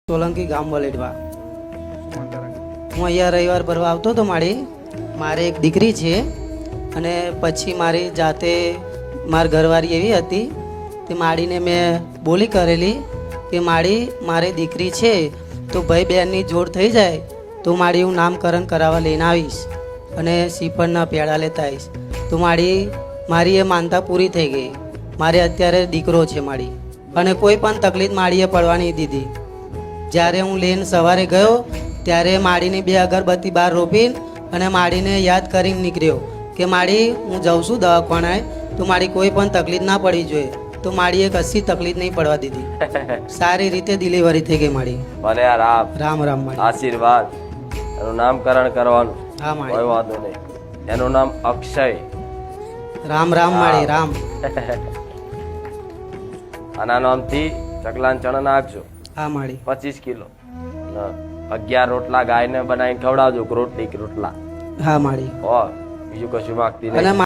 સોલંકી ગામ વલેટવા. હું અહીંયા રવિવાર ભરવા આવતો હતો. મારે એક દીકરી છે અને પછી મારી જાતે મારી ઘરવાળી એવી હતી તે માડીને મેં બોલી કરેલી કે મારી દીકરી છે તો ભાઈ બહેનની જોડ થઈ જાય તો મારી હું નામકરણ કરાવવા લઈને આવીશ અને શ્રીફળના પેડા લેતા આવીશ. તો મારી એ માનતા પૂરી થઈ ગઈ. મારે અત્યારે દીકરો છે મારી અને કોઈ પણ તકલીફ માડીએ પડવા નહીં દીધી. જ્યારે હું લઈને સવારે ગયો ત્યારે માડીની 2 અગરબત્તી બહાર રોપીને અને માડીને યાદ કરીને નીકળ્યો કે માડી હું જાઉં છું દવાખાને, તો મારી કોઈ પણ તકલીફ ના પડી જોઈએ. તો માડીએ કશી તકલીફ નહીં પડવા દીધી. સારી રીતે ડિલિવરી થઈ ગઈ માડી. ભલે આ રામ રામ માડી. આશીર્વાદ. એનું નામકરણ કરવાનું. હા માડી. કોઈ વાંધો નહીં. એનું નામ અક્ષય. રામ રામ માડી. રામ. આના નામથી ચકલાન ચણા નાખજો. હા માડી. 25 કિલો. 11 રોટલા ગાયને બનાવીને ખવડાવજો. રોટલા. હા માડી. બીજું કશું માંગતી નહીં.